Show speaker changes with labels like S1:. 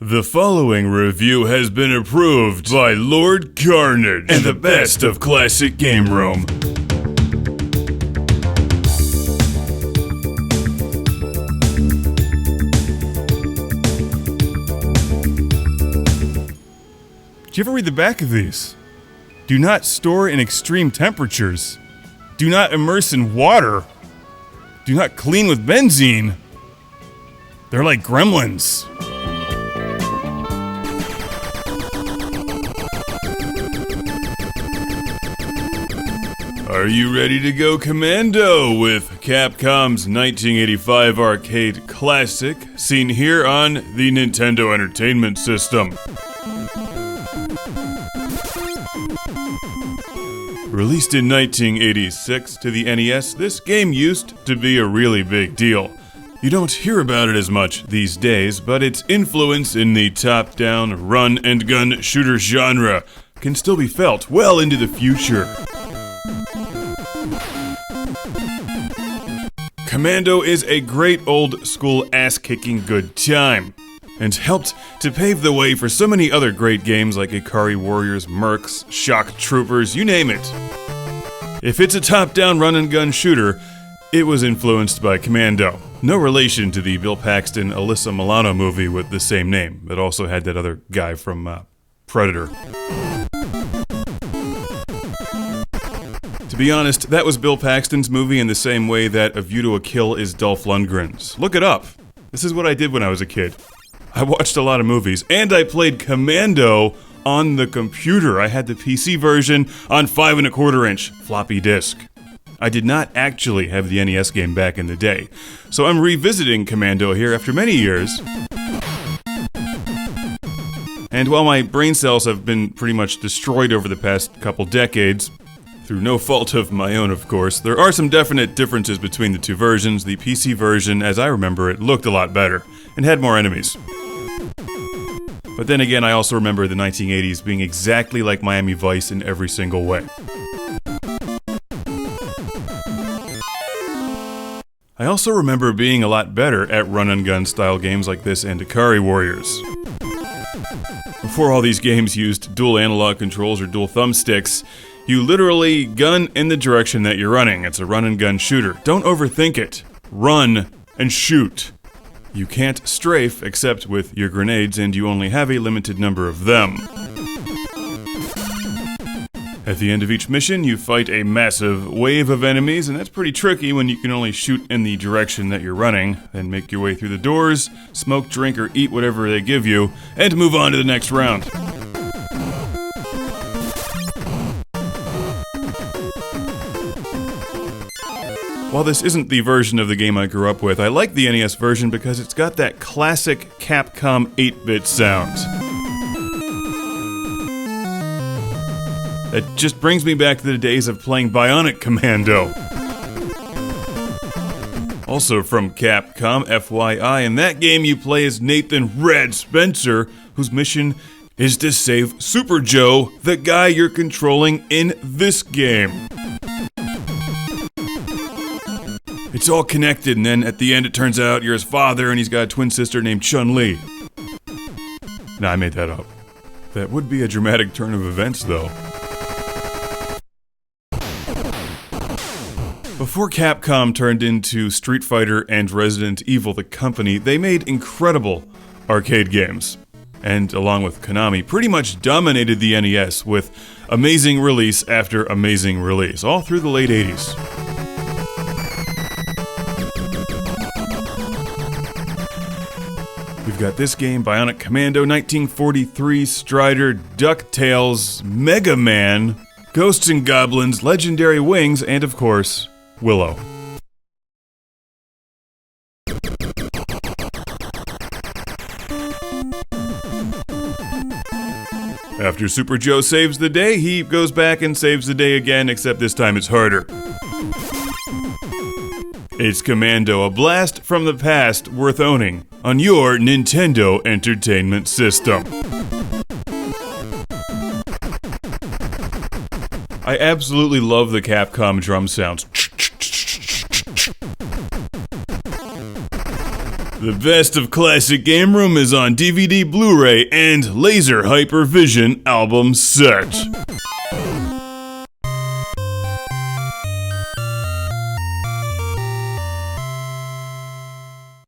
S1: The following review has been approved by Lord Carnage and the best of classic game room. Did you ever read the back of these? Do not store in extreme temperatures. Do not immerse in water. Do not clean with benzene. They're like gremlins. Are you ready to go commando with Capcom's 1985 arcade classic, seen here on the Nintendo Entertainment System? Released in 1986 to the NES, this game used to be a really big deal. You don't hear about it as much these days, but its influence in the top-down run-and-gun shooter genre can still be felt well into the future. Commando is a great old-school ass-kicking good time, and helped to pave the way for so many other great games like Ikari Warriors, Mercs, Shock Troopers, you name it. If it's a top-down run-and-gun shooter, it was influenced by Commando. No relation to the Bill Paxton, Alyssa Milano movie with the same name, that also had that other guy from Predator. To be honest, that was Bill Paxton's movie in the same way that A View to a Kill is Dolph Lundgren's. Look it up. This is what I did when I was a kid. I watched a lot of movies, and I played Commando on the computer. I had the PC version on 5 1/4-inch floppy disk. I did not actually have the NES game back in the day, so I'm revisiting Commando here after many years. And while my brain cells have been pretty much destroyed over the past couple decades, through no fault of my own, of course, there are some definite differences between the two versions. The PC version, as I remember it, looked a lot better, and had more enemies. But then again, I also remember the 1980s being exactly like Miami Vice in every single way. I also remember being a lot better at run-and-gun style games like this and Ikari Warriors. Before all these games used dual analog controls or dual thumbsticks, you literally gun in the direction that you're running. It's a run-and-gun shooter. Don't overthink it. Run and shoot. You can't strafe except with your grenades, and you only have a limited number of them. At the end of each mission, you fight a massive wave of enemies, and that's pretty tricky when you can only shoot in the direction that you're running. Then make your way through the doors, smoke, drink, or eat whatever they give you, and move on to the next round. While this isn't the version of the game I grew up with, I like the NES version because it's got that classic Capcom 8-bit sound. It just brings me back to the days of playing Bionic Commando. Also from Capcom, FYI, in that game you play as Nathan Red Spencer, whose mission is to save Super Joe, the guy you're controlling in this game. It's all connected, and then at the end it turns out you're his father and he's got a twin sister named Chun-Li. Nah, I made that up. That would be a dramatic turn of events, though. Before Capcom turned into Street Fighter and Resident Evil the company, they made incredible arcade games. And along with Konami, pretty much dominated the NES with amazing release after amazing release, all through the late 80s. We've got this game, Bionic Commando, 1943, Strider, DuckTales, Mega Man, Ghosts and Goblins, Legendary Wings, and of course, Willow. After Super Joe saves the day, he goes back and saves the day again, except this time it's harder. It's Commando, a blast from the past worth owning on your Nintendo Entertainment System. I absolutely love the Capcom drum sounds. The best of classic Game Room is on DVD, Blu-ray, and Laser Hypervision album set.